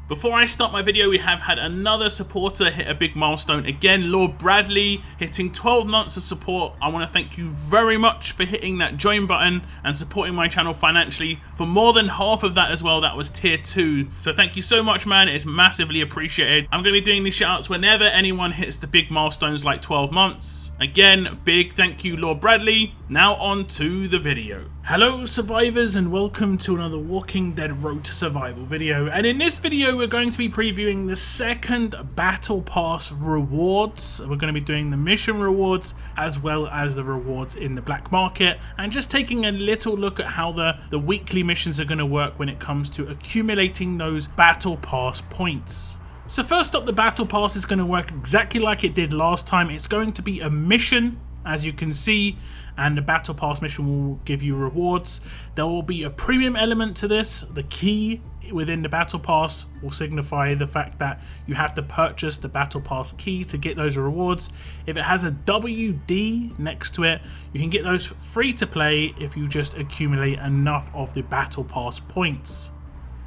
Before I start my video, we have had another supporter hit a big milestone again. Lord Bradley hitting 12 months of support. I want to thank you very much for hitting that join button and supporting my channel financially. For more than half of that as well, that was tier 2. So thank you so much, man. It's massively appreciated. I'm going to be doing these shoutouts whenever anyone hits the big milestones like 12 months. Again, big thank you, Lord Bradley. Now on to the video. Hello survivors, and welcome to another Walking Dead Road to Survival video. And in this video we're going to be previewing the second Battle Pass rewards. We're going to be doing the mission rewards as well as the rewards in the black market, and just taking a little look at how the weekly missions are going to work when it comes to accumulating those Battle Pass points. So first up, the Battle Pass is going to work exactly like it did last time. It's going to be a mission, as you can see, and the Battle Pass mission will give you rewards. There will be a premium element to this. The key within the Battle Pass will signify the fact that you have to purchase the Battle Pass key to get those rewards. If it has a WD next to it, you can get those free to play if you just accumulate enough of the Battle Pass points.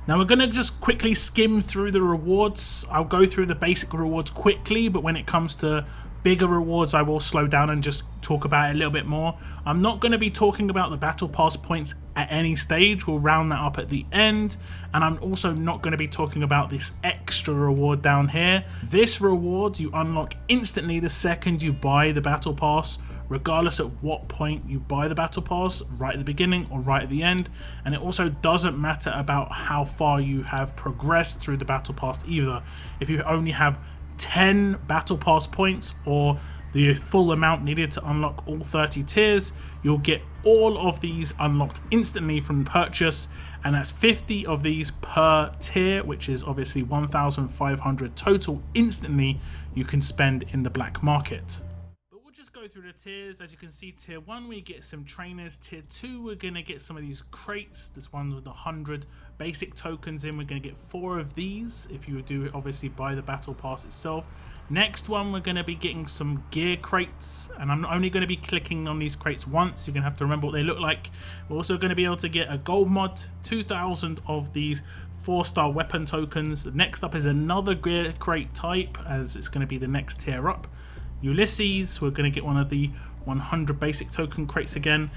Now we're going to just quickly skim through the rewards. I'll go through the basic rewards quickly, but when it comes to bigger rewards I will slow down and just talk about it a little bit more. I'm not going to be talking about the Battle Pass points at any stage. We'll round that up at the end. And I'm also not going to be talking about this extra reward down here. This reward you unlock instantly the second you buy the Battle Pass, regardless at what point you buy the Battle Pass, right at the beginning or right at the end. And it also doesn't matter about how far you have progressed through the Battle Pass either. If you only have 10 Battle Pass points or the full amount needed to unlock all 30 tiers, you'll get all of these unlocked instantly from purchase, and that's 50 of these per tier, which is obviously 1,500 total instantly you can spend in the black market. Just go through the tiers. As you can see, tier 1 we get some trainers, tier 2 we're going to get some of these crates. This one with 100 basic tokens in, we're going to get 4 of these if you do obviously buy the Battle Pass itself. Next one, we're going to be getting some gear crates, and I'm only going to be clicking on these crates once. You're going to have to remember what they look like. We're also going to be able to get a gold mod, 2,000 of these 4-star weapon tokens. Next up is another gear crate type, as it's going to be the next tier up. Ulysses, we're going to get one of the 100 basic token crates again.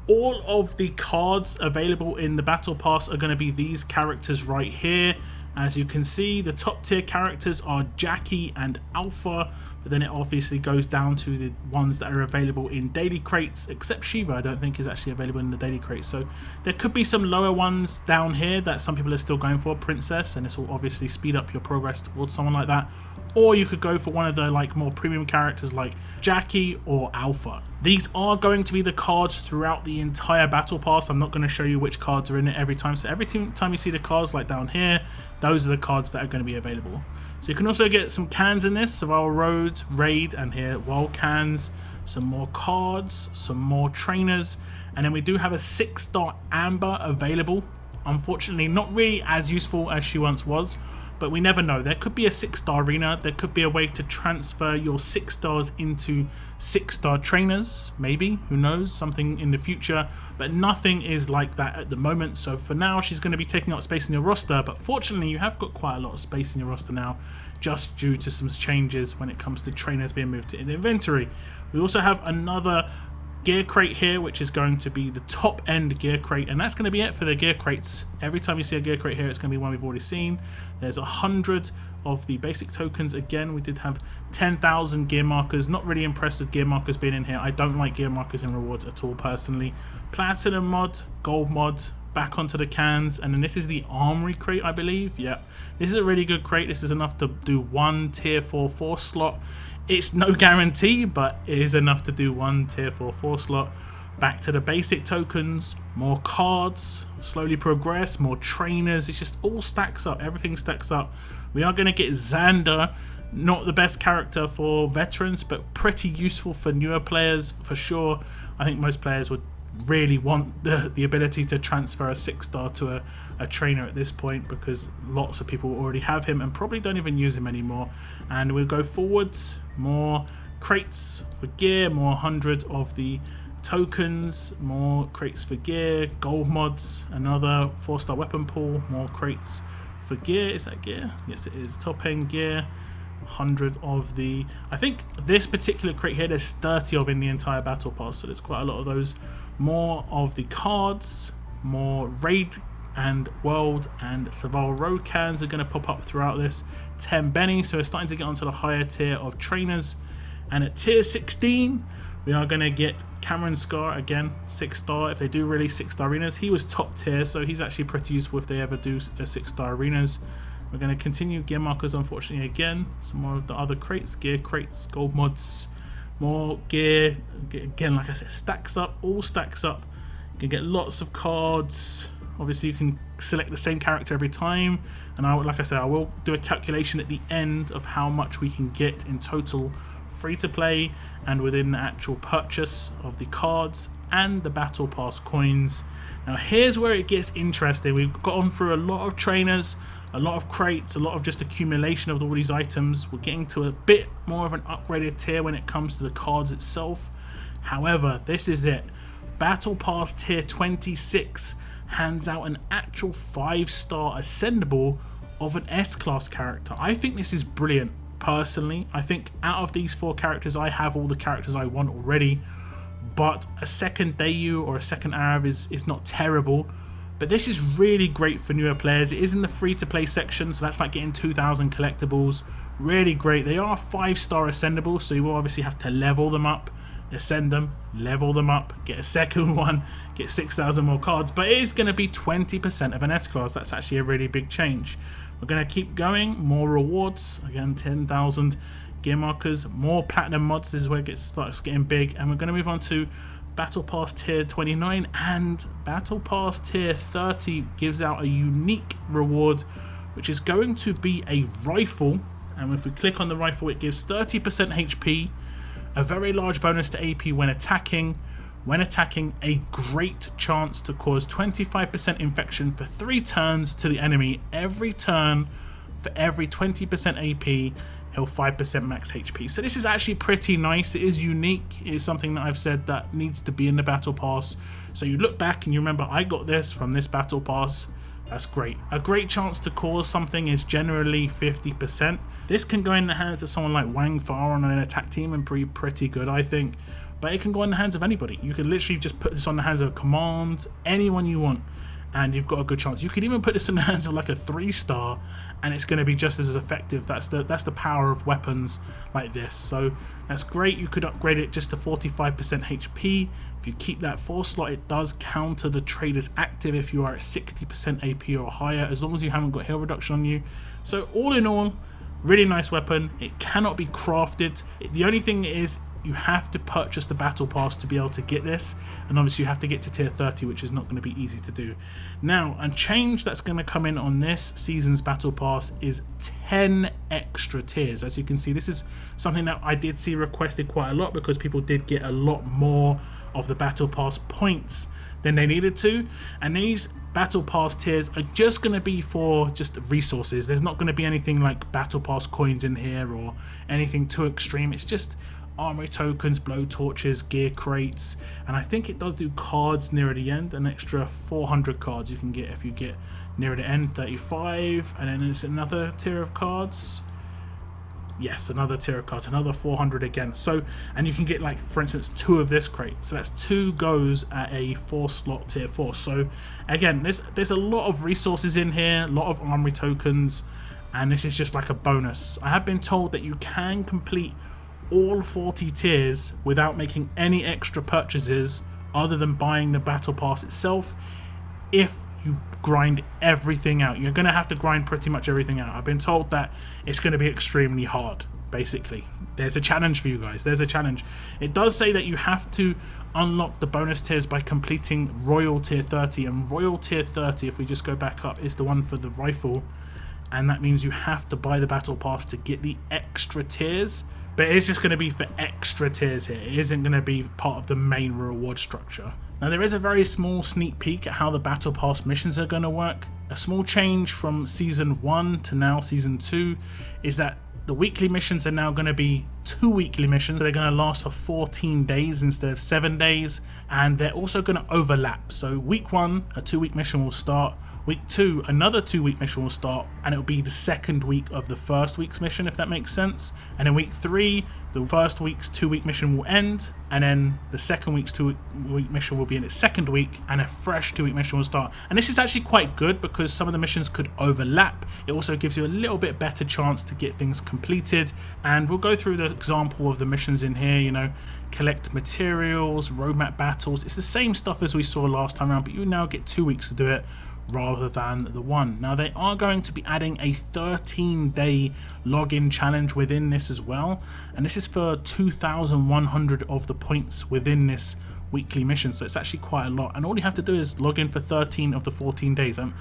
All of the cards available in the Battle Pass are going to be these characters right here. As you can see, the top tier characters are Jackie and Alpha, but then it obviously goes down to the ones that are available in daily crates, except Shiva I don't think is actually available in the daily crates. So there could be some lower ones down here that some people are still going for, Princess, and this will obviously speed up your progress towards someone like that. Or you could go for one of the more premium characters like Jackie or Alpha. These are going to be the cards throughout the entire Battle Pass. I'm not going to show you which cards are in it every time. So every time you see the cards like down here, those are the cards that are going to be available. So you can also get some cans in this, Survival Road, Raid, and here wild cans, some more cards, some more trainers, and then we do have a 6-star Amber available. Unfortunately, not really as useful as she once was, but we never know. There could be a 6-star arena. There could be a way to transfer your 6 stars into 6-star trainers. Maybe, who knows, something in the future. But nothing is like that at the moment. So for now, she's going to be taking up space in your roster. But fortunately, you have got quite a lot of space in your roster now, just due to some changes when it comes to trainers being moved to the inventory. We also have another gear crate here, which is going to be the top end gear crate, and that's going to be it for the gear crates. Every time you see a gear crate here, it's going to be one we've already seen. There's 100 of the basic tokens. Again, we did have 10,000 gear markers. Not really impressed with gear markers being in here. I don't like gear markers in rewards at all personally. Platinum mod, gold mod, back onto the cans, and then this is the armory crate, I believe. Yeah, this is a really good crate. This is enough to do one tier 4 slot. It's no guarantee, but it is enough to do one tier 4 slot. Back to the basic tokens, more cards, slowly progress, more trainers. It just all stacks up. Everything stacks up. We are going to get Xander. Not the best character for veterans, but pretty useful for newer players for sure. I think most players would really want the ability to transfer a 6-star to a trainer at this point, because lots of people already have him and probably don't even use him anymore. And we'll go forwards, more crates for gear, more 100 of the tokens, more crates for gear, gold mods, another 4-star weapon pool, more crates for gear. Is that gear? Yes, it is. Top end gear. 100 of the, I think this particular crate here, there's 30 of in the entire battle pass, so there's quite a lot of those. More of the cards, more raid and world and survival road cans are going to pop up throughout this. 10 Benny, so we're starting to get onto the higher tier of trainers. And at tier 16 we are going to get Cameron Scar, again 6-star. If they do release 6-star arenas, he was top tier, so he's actually pretty useful if they ever do 6-star arenas. We're going to continue gear markers, unfortunately, again. Some more of the other crates, gear crates, gold mods, more gear. Again, like I said, stacks up, all stacks up. You can get lots of cards. Obviously, you can select the same character every time. And like I said, I will do a calculation at the end of how much we can get in total free to play and within the actual purchase of the cards and the battle pass coins. Now here's where it gets interesting. We've gone through a lot of trainers, a lot of crates, a lot of just accumulation of all these items. We're getting to a bit more of an upgraded tier when it comes to the cards itself. However, this is it. Battle Pass tier 26 hands out an actual 5-star ascendable of an S-class character. I think this is brilliant, personally. I think out of these 4 characters, I have all the characters I want already. But a second Dayu or a second Arab is not terrible. But this is really great for newer players. It is in the free-to-play section, so that's like getting 2,000 collectibles. Really great. They are 5-star ascendable, so you will obviously have to level them up, ascend them, level them up, get a second one, get 6,000 more cards. But it is going to be 20% of an S-class. That's actually a really big change. We're going to keep going. More rewards. Again, 10,000 gear markers, more platinum mods. This is where it starts getting big, and we're going to move on to Battle Pass tier 29, and Battle Pass tier 30 gives out a unique reward, which is going to be a rifle. And if we click on the rifle, it gives 30% HP, a very large bonus to AP when attacking. When attacking, a great chance to cause 25% infection for 3 turns to the enemy. Every turn, for every 20% AP, he'll 5% max HP. So this is actually pretty nice. It is unique. It is something that I've said that needs to be in the Battle Pass. So you look back and you remember, I got this from this Battle Pass. That's great. A great chance to cause something is generally 50%. This can go in the hands of someone like Wang Far on an attack team and be pretty good, I think. But it can go in the hands of anybody. You can literally just put this on the hands of a command, anyone you want, and you've got a good chance. You could even put this in the hands of like a 3-star, and it's going to be just as effective. That's the power of weapons like this. So that's great. You could upgrade it just to 45% HP. If you keep that 4 slot, it does counter the traders active if you are at 60% AP or higher, as long as you haven't got heal reduction on you. So all in all, really nice weapon. It cannot be crafted. The only thing is, you have to purchase the Battle Pass to be able to get this, and obviously you have to get to tier 30, which is not going to be easy to do. Now, a change that's going to come in on this season's Battle Pass is 10 extra tiers. As you can see, this is something that I did see requested quite a lot, because people did get a lot more of the Battle Pass points than they needed to, and these Battle Pass tiers are just going to be for just resources. There's not going to be anything like Battle Pass coins in here or anything too extreme. It's just armory tokens, blow torches, gear crates, and I think it does do cards near the end. An extra 400 cards you can get if you get near the end, 35, and then there's another tier of cards. Yes, another tier of cards, another 400 again. So, and you can get, like, for instance, 2 of this crate. So that's 2 goes at a 4-slot tier 4. So again, there's a lot of resources in here, a lot of armory tokens, and this is just like a bonus. I have been told that you can complete all 40 tiers without making any extra purchases other than buying the Battle Pass itself if you grind everything out. You're going to have to grind pretty much everything out. I've been told that it's going to be extremely hard, basically. There's a challenge for you guys. There's a challenge. It does say that you have to unlock the bonus tiers by completing Royal Tier 30, and Royal Tier 30, if we just go back up, is the one for the rifle, and that means you have to buy the Battle Pass to get the extra tiers. But it is just going to be for extra tiers here. It isn't going to be part of the main reward structure. Now, there is a very small sneak peek at how the Battle Pass missions are going to work. A small change from Season 1 to now Season 2 is that the weekly missions are now going to be 2 weekly missions. They're going to last for 14 days instead of 7 days, and they're also going to overlap. So week 1, a 2-week mission will start. Week 2, another 2-week mission will start, and it'll be the second week of the first week's mission, if that makes sense. And in week 3, the first week's 2-week mission will end, and then the second week's 2-week mission will be in its second week, and a fresh 2-week mission will start. And this is actually quite good because some of the missions could overlap. It also gives you a little bit better chance to get things completed. And we'll go through the example of the missions in here, you know, collect materials, roadmap battles. It's the same stuff as we saw last time around, but you now get 2 weeks to do it rather than the 1. Now they are going to be adding a 13-day login challenge within this as well, and this is for 2,100 of the points within this weekly mission, so it's actually quite a lot, and all you have to do is log in for 13 of the 14 days. I'm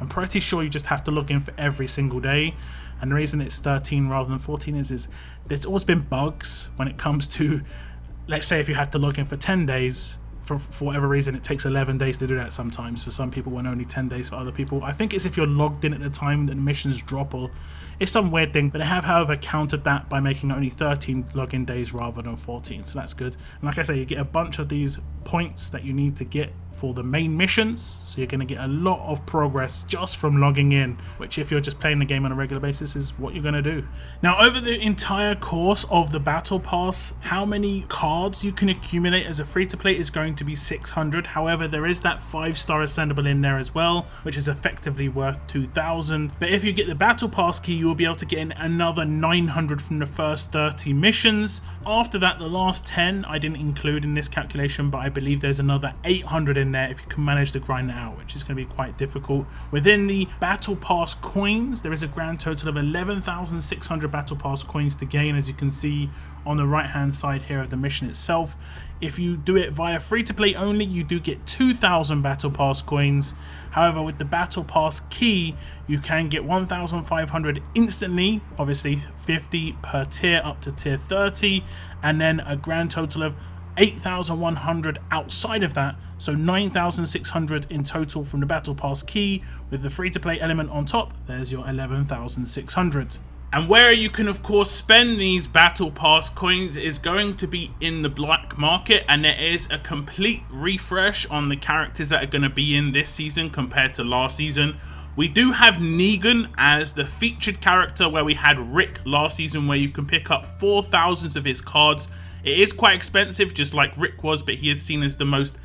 pretty sure you just have to log in for every single day, and the reason it's 13 rather than 14 is there's always been bugs when it comes to, let's say if you had to log in for 10 days, for whatever reason it takes 11 days to do that sometimes for some people, and only 10 days for other people. I think it's if you're logged in at the time that the missions drop, or it's some weird thing, but they have however countered that by making only 13 login days rather than 14, so that's good. And like I say, you get a bunch of these points that you need to get for the main missions, so you're going to get a lot of progress just from logging in, which if you're just playing the game on a regular basis is what you're going to do. Now over the entire course of the battle pass, how many cards you can accumulate as a free-to-play is going to be 600. However, there is that 5-star ascendable in there as well, which is effectively worth 2,000. But if you get the battle pass key, you will be able to get in another 900 from the first 30 missions. After that, the last 10 I didn't include in this calculation, but I believe there's another 800 in there if you can manage to grind that out, which is going to be quite difficult. Within the battle pass coins, there is a grand total of 11,600 battle pass coins to gain, as you can see on the right hand side here of the mission itself. If you do it via free to play only, you do get 2,000 battle pass coins. However, with the battle pass key, you can get 1,500 instantly, obviously 50 per tier up to tier 30, and then a grand total of 8,100 outside of that, so 9,600 in total from the battle pass key. With the free to play element on top, there's your 11,600. And where you can of course spend these battle pass coins is going to be in the black market, and there is a complete refresh on the characters that are going to be in this season compared to last season. We do have Negan as the featured character, where we had Rick last season, where you can pick up 4,000 of his cards. It is quite expensive, just like Rick was, but he is seen as the most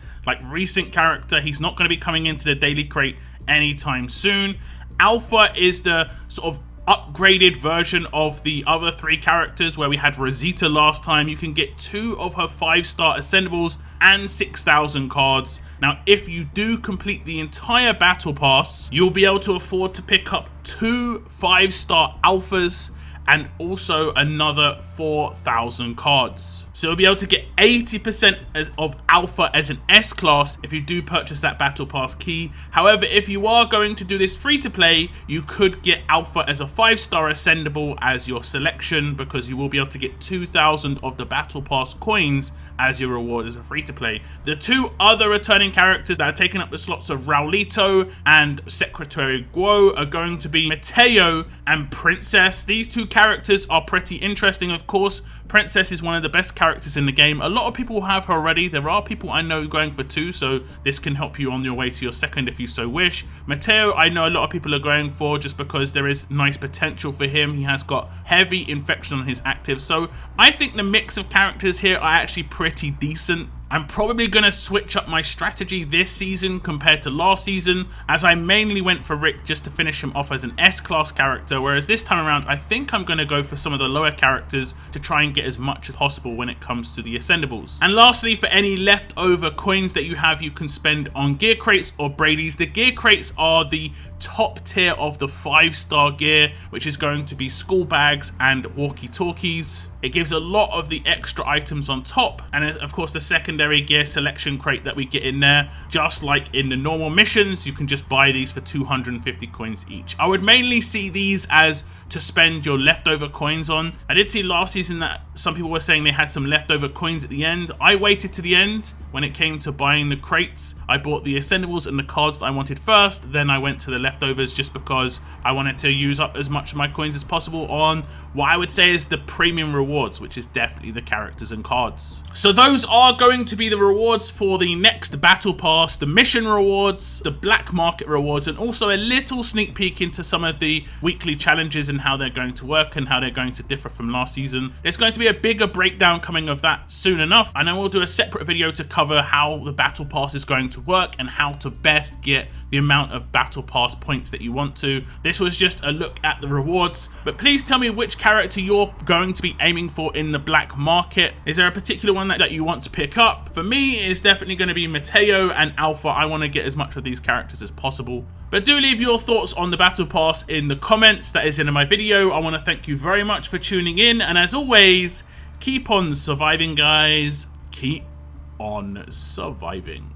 recent character. He's not going to be coming into the daily crate anytime soon. Alpha is the sort of upgraded version of the other 3 characters, where we had Rosita last time. You can get 2 of her 5-star ascendables and 6,000 cards. Now if you do complete the entire battle pass, you'll be able to afford to pick up 2 5-star alphas and also another 4,000 cards. So you'll be able to get 80% of Alpha as an S-Class if you do purchase that Battle Pass key. However, if you are going to do this free to play, you could get Alpha as a 5-star Ascendable as your selection, because you will be able to get 2,000 of the Battle Pass coins as your reward as a free to play. The 2 other returning characters that are taking up the slots of Raulito and Secretary Guo are going to be Mateo and Princess. These 2 characters are pretty interesting, of course. Princess is one of the best characters in the game. A lot of people have her already. There are people I know going for 2, so this can help you on your way to your second if you so wish. Mateo, I know a lot of people are going for, just because there is nice potential for him. He has got heavy infection on his active, so I think the mix of characters here are actually pretty decent. I'm probably going to switch up my strategy this season compared to last season, as I mainly went for Rick just to finish him off as an S-Class character, whereas this time around I think I'm going to go for some of the lower characters to try and get as much as possible when it comes to the Ascendables. And lastly, for any leftover coins that you have, you can spend on gear crates or Brady's. The gear crates are the top tier of the 5-star gear, which is going to be school bags and walkie-talkies. It gives a lot of the extra items on top, and of course the secondary gear selection crate that we get in there, just like in the normal missions, you can just buy these for 250 coins each. I would mainly see these as to spend your leftover coins on. I did see last season that some people were saying they had some leftover coins at the end. I waited to the end when it came to buying the crates. I bought the ascendables and the cards that I wanted first, then I went to the leftovers just because I wanted to use up as much of my coins as possible on what I would say is the premium rewards, which is definitely the characters and cards. So those are going to be the rewards for the next battle pass, the mission rewards, the black market rewards, and also a little sneak peek into some of the weekly challenges and how they're going to work and how they're going to differ from last season. There's going to be a bigger breakdown coming of that soon enough, and then we'll do a separate video to cover how the battle pass is going to work and how to best get the amount of battle pass points that you want to. This was just a look at the rewards, but please tell me which character you're going to be aiming for in the black market. Is there a particular one that you want to pick up? For me, it's definitely going to be Mateo and Alpha. I want to get as much of these characters as possible. But do leave your thoughts on the battle pass in the comments that is in my video. I want to thank you very much for tuning in, and as always, keep on surviving, guys. Keep on surviving.